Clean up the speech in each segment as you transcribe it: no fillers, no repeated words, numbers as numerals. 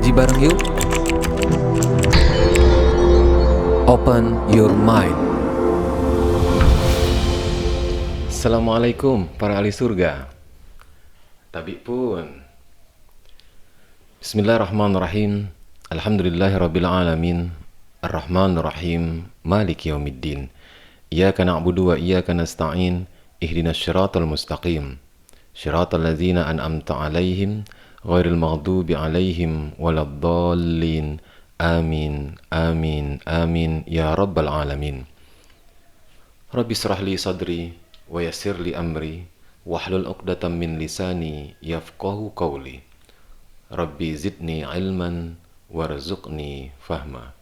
Ngaji bareng yuk. Open your mind. Assalamualaikum para ahli surga. Tabik pun. Bismillahirrahmanirrahim. Alhamdulillahirabbil alamin. Arrahmanirrahim. Maliki yaumiddin. Iyyaka na'budu wa iyyaka nasta'in. Ihdinas syiratal mustaqim. Syiratal ladzina an'amta 'alaihim ghairil maghdubi 'alaihim waladdallin. Amin. Amin. Amin ya rabbal alamin. Rabbi shrah li sadri wa yassir li amri wahlul 'uqdatam min lisani yafqahu qawli. Rabbi zidni ilman warzuqni fahma.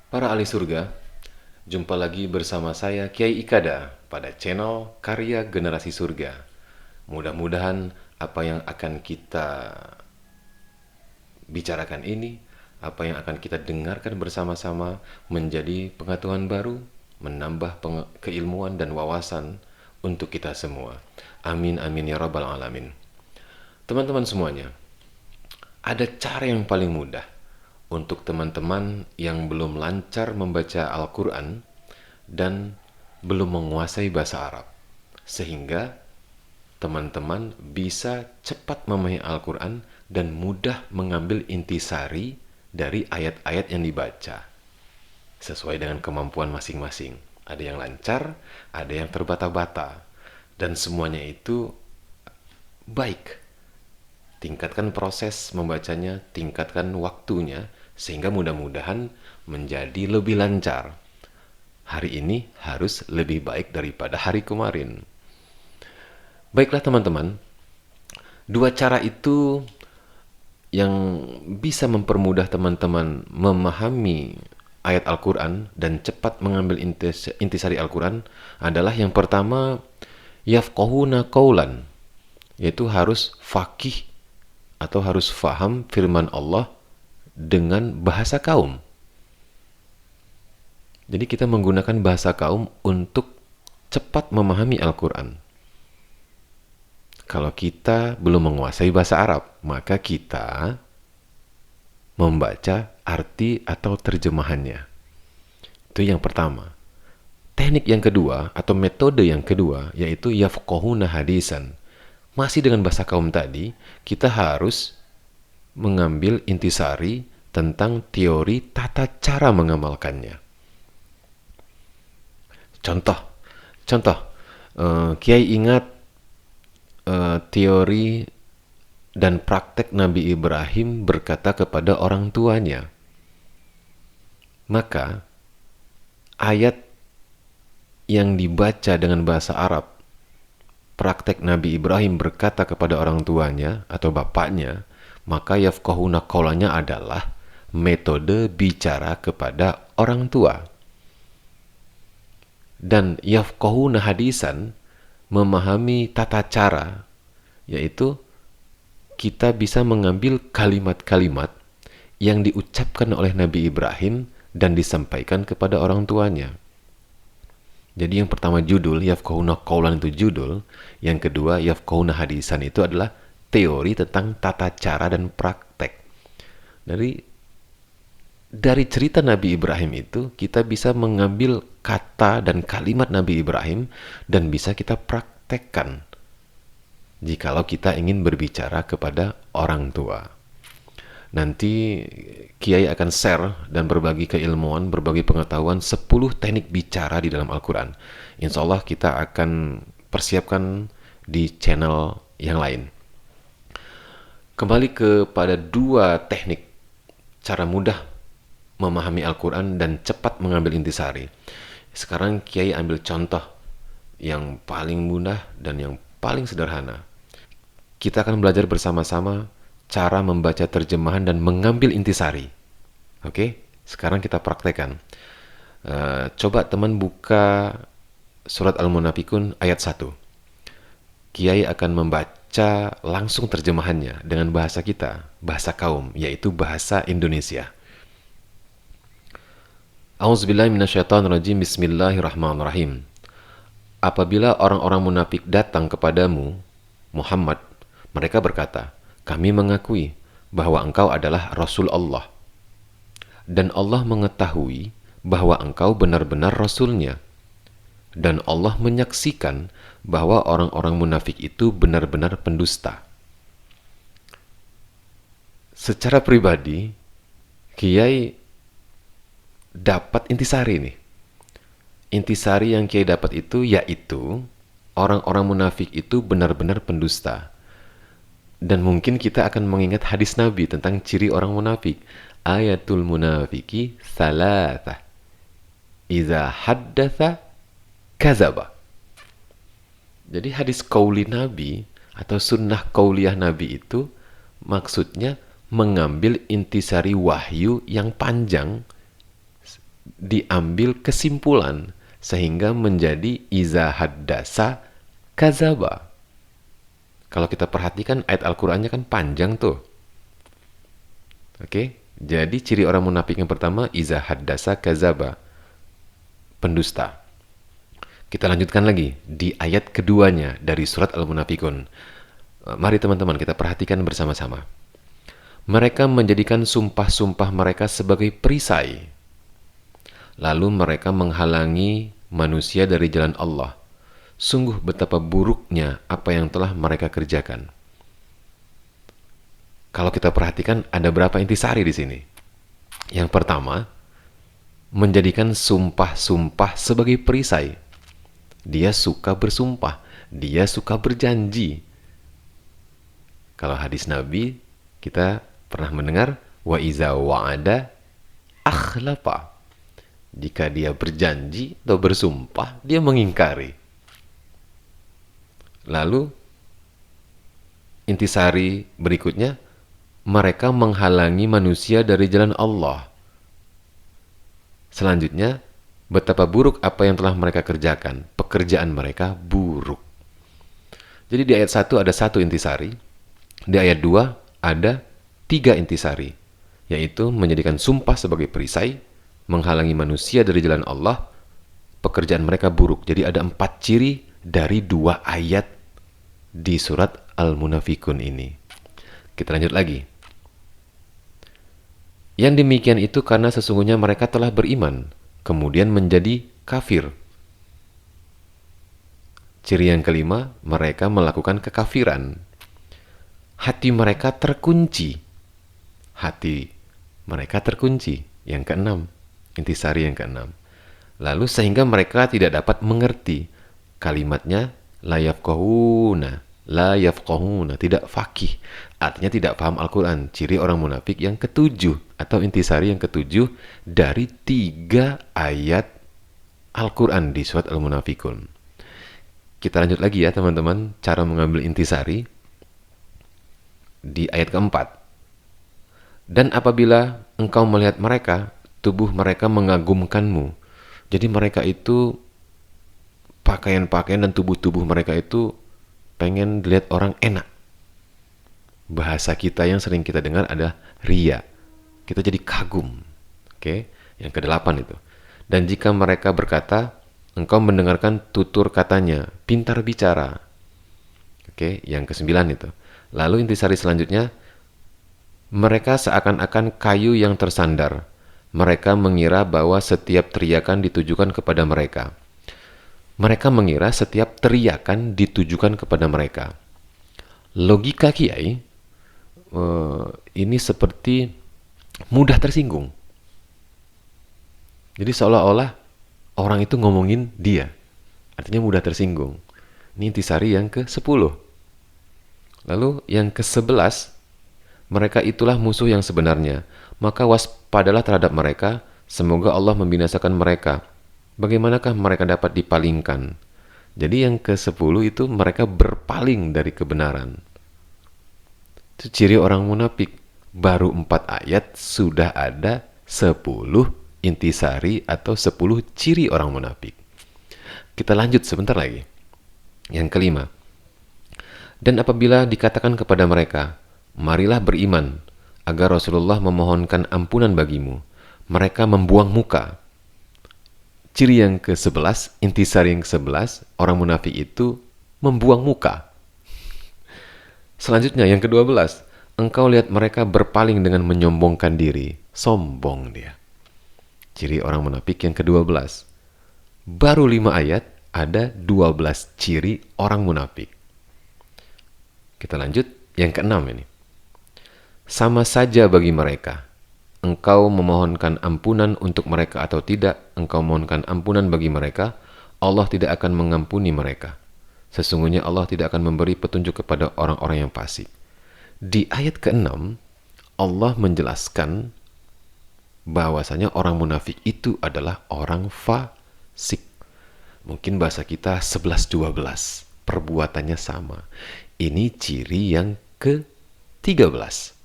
Para ahli surga, jumpa lagi bersama saya Kiai Ikada pada channel Karya Generasi Surga. Mudah-mudahan apa yang akan kita bicarakan ini, apa yang akan kita dengarkan bersama-sama menjadi pengetahuan baru, menambah keilmuan dan wawasan untuk kita semua. Amin amin ya rabbal alamin. Teman-teman semuanya, ada cara yang paling mudah untuk teman-teman yang belum lancar membaca Al-Quran dan belum menguasai bahasa Arab, sehingga teman-teman bisa cepat memahami Al-Quran dan mudah mengambil intisari dari ayat-ayat yang dibaca sesuai dengan kemampuan masing-masing. Ada yang lancar, ada yang terbata-bata, dan semuanya itu baik. Tingkatkan proses membacanya, tingkatkan waktunya, sehingga mudah-mudahan menjadi lebih lancar. Hari ini harus lebih baik daripada hari kemarin. Baiklah teman-teman, dua cara itu yang bisa mempermudah teman-teman memahami ayat Al-Quran dan cepat mengambil intisari Al-Quran adalah yang pertama, yafqahuna qawlan, yaitu harus faqih atau harus faham firman Allah dengan bahasa kaum. Jadi kita menggunakan bahasa kaum untuk cepat memahami Al-Quran. Kalau kita belum menguasai bahasa Arab, maka kita membaca arti atau terjemahannya. Itu yang pertama. Teknik yang kedua atau metode yang kedua yaitu yafqahuna hadisan. Masih dengan bahasa kaum tadi, kita harus mengambil intisari tentang teori tata cara mengamalkannya. Contoh, Kiai ingat teori dan praktek Nabi Ibrahim berkata kepada orang tuanya. Maka ayat yang dibaca dengan bahasa Arab, praktek Nabi Ibrahim berkata kepada orang tuanya atau bapaknya, maka yafqahuna qawlanya adalah metode bicara kepada orang tua. Dan yafqahuna hadisan, memahami tata cara, yaitu kita bisa mengambil kalimat-kalimat yang diucapkan oleh Nabi Ibrahim dan disampaikan kepada orang tuanya. Jadi yang pertama judul, yafqahuna qawlan itu judul. Yang kedua, yafqahuna hadisan itu adalah teori tentang tata cara dan praktek. Dari cerita Nabi Ibrahim itu, kita bisa mengambil kata dan kalimat Nabi Ibrahim dan bisa kita praktekkan jikalau kita ingin berbicara kepada orang tua. Nanti Kiai akan share dan berbagi keilmuan, berbagi pengetahuan 10 teknik bicara di dalam Al-Quran. Insya Allah kita akan persiapkan di channel yang lain. Kembali kepada dua teknik cara mudah memahami Al-Quran dan cepat mengambil intisari. Sekarang Kiai ambil contoh yang paling mudah dan yang paling sederhana. Kita akan belajar bersama-sama cara membaca terjemahan dan mengambil intisari. Oke, sekarang kita praktekkan. Coba teman buka surat Al-Munafikun ayat 1. Kiai akan membaca langsung terjemahannya dengan bahasa kita, bahasa kaum, yaitu bahasa Indonesia. A'udzubillahi minasyaitonirrajim. Bismillahirrahmanirrahim. Apabila orang-orang munafik datang kepadamu, Muhammad, mereka berkata, kami mengakui bahwa engkau adalah Rasul Allah. Dan Allah mengetahui bahwa engkau benar-benar Rasul-Nya. Dan Allah menyaksikan bahwa orang-orang munafik itu benar-benar pendusta. Secara pribadi, Kiai dapat intisari nih. Intisari yang Kiai dapat itu yaitu orang-orang munafik itu benar-benar pendusta. Dan mungkin kita akan mengingat hadis Nabi tentang ciri orang munafik. Ayatul munafiki salatah. Iza haddatha kazaba. Jadi hadis qauli Nabi atau sunnah qauliyah Nabi itu maksudnya mengambil intisari wahyu yang panjang, diambil kesimpulan sehingga menjadi iza haddasa kazaba. Kalau kita perhatikan ayat Al-Qur'annya kan panjang tuh. Oke, jadi ciri orang munafik yang pertama iza haddasa kazaba, pendusta. Kita lanjutkan lagi di ayat keduanya dari surat Al-Munafikun. Mari teman-teman kita perhatikan bersama-sama. Mereka menjadikan sumpah-sumpah mereka sebagai perisai. Lalu mereka menghalangi manusia dari jalan Allah. Sungguh betapa buruknya apa yang telah mereka kerjakan. Kalau kita perhatikan ada berapa intisari di sini. Yang pertama, menjadikan sumpah-sumpah sebagai perisai. Dia suka bersumpah, dia suka berjanji. Kalau hadis Nabi, kita pernah mendengar wa iza wa'ada akhlafa. Jika dia berjanji atau bersumpah, dia mengingkari. Lalu intisari berikutnya, mereka menghalangi manusia dari jalan Allah. Selanjutnya, betapa buruk apa yang telah mereka kerjakan. Pekerjaan mereka buruk. Jadi di ayat 1 ada 1 intisari. Di ayat 2 ada 3 intisari. Yaitu menjadikan sumpah sebagai perisai, menghalangi manusia dari jalan Allah, pekerjaan mereka buruk. Jadi ada 4 ciri dari 2 ayat di surat Al-Munafikun ini. Kita lanjut lagi. Yang demikian itu karena sesungguhnya mereka telah beriman, kemudian menjadi kafir. Ciri yang kelima, mereka melakukan kekafiran. Hati mereka terkunci. Hati mereka terkunci. Yang keenam, intisari yang keenam. Lalu sehingga mereka tidak dapat mengerti. Kalimatnya la yafqahuna, tidak faqih. Artinya tidak paham Al-Quran. Ciri orang munafik yang ketujuh atau intisari yang ketujuh dari 3 ayat Al-Quran di surat Al-Munafikun. Kita lanjut lagi ya teman-teman, cara mengambil intisari di ayat keempat. Dan apabila engkau melihat mereka, tubuh mereka mengagumkanmu. Jadi mereka itu pakaian-pakaian dan tubuh-tubuh mereka itu pengen dilihat orang enak. Bahasa kita yang sering kita dengar adalah riya. Kita jadi kagum. Oke, yang ke-8 itu. Dan jika mereka berkata, engkau mendengarkan tutur katanya, pintar bicara. Oke, yang ke-9 itu. Lalu intisari selanjutnya, mereka seakan-akan kayu yang tersandar. Mereka mengira bahwa setiap teriakan ditujukan kepada mereka. Mereka mengira setiap teriakan ditujukan kepada mereka. Logika Kiai ini seperti mudah tersinggung. Jadi seolah-olah orang itu ngomongin dia. Artinya mudah tersinggung. Ini intisari yang ke-10. Lalu yang ke-11, mereka itulah musuh yang sebenarnya. Maka waspadalah terhadap mereka, semoga Allah membinasakan mereka. Bagaimanakah mereka dapat dipalingkan? Jadi yang ke-10 itu mereka berpaling dari kebenaran. Itu ciri orang munafik. Baru 4 ayat sudah ada 10 intisari atau 10 ciri orang munafik. Kita lanjut sebentar lagi. Yang kelima. Dan apabila dikatakan kepada mereka, marilah beriman, agar Rasulullah memohonkan ampunan bagimu, mereka membuang muka. Ciri yang ke-11, intisari yang ke-11, orang munafik itu membuang muka. Selanjutnya yang ke-12, engkau lihat mereka berpaling dengan menyombongkan diri. Sombong dia. Ciri orang munafik yang ke-12. Baru 5 ayat, ada 12 ciri orang munafik. Kita lanjut, yang ke-6 ini. Sama saja bagi mereka. Engkau memohonkan ampunan untuk mereka atau tidak, engkau mohonkan ampunan bagi mereka, Allah tidak akan mengampuni mereka. Sesungguhnya Allah tidak akan memberi petunjuk kepada orang-orang yang fasik. Di ayat ke-6, Allah menjelaskan bahwasanya orang munafik itu adalah orang fasik. Mungkin bahasa kita 11-12, perbuatannya sama. Ini ciri yang ke-13.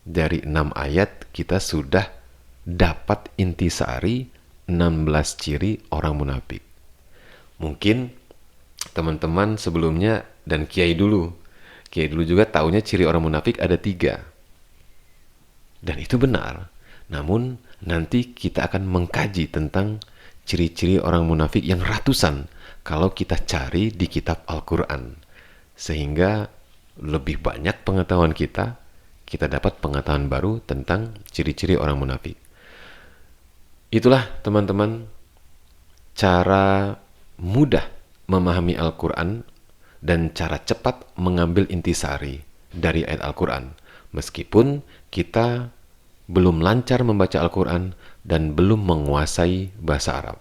Dari 6 ayat kita sudah dapat intisari 16 ciri orang munafik. Mungkin teman-teman sebelumnya dan Kiai dulu juga taunya ciri orang munafik ada 3. Dan itu benar. Namun nanti kita akan mengkaji tentang ciri-ciri orang munafik yang ratusan kalau kita cari di kitab Al-Quran. Sehingga lebih banyak pengetahuan kita dapat pengetahuan baru tentang ciri-ciri orang munafik. Itulah teman-teman cara mudah memahami Al-Quran dan cara cepat mengambil intisari dari ayat Al-Quran. Meskipun kita belum lancar membaca Al-Quran dan belum menguasai bahasa Arab.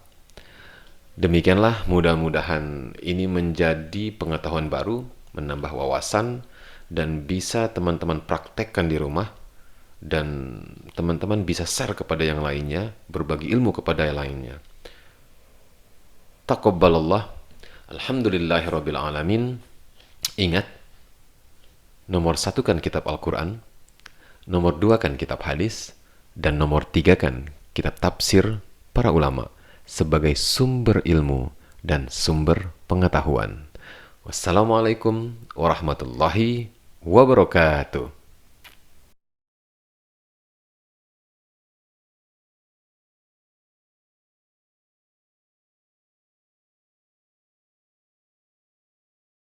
Demikianlah, mudah-mudahan ini menjadi pengetahuan baru, menambah wawasan, dan bisa teman-teman praktekkan di rumah, dan teman-teman bisa share kepada yang lainnya, berbagi ilmu kepada yang lainnya. Taqabbalallah. Alhamdulillahirabbil alamin. Ingat, nomor 1 kan kitab Al-Quran, nomor 2 kan kitab hadis, dan nomor 3 kan kitab tafsir para ulama sebagai sumber ilmu dan sumber pengetahuan. Wassalamualaikum warahmatullahi wabarakatuh.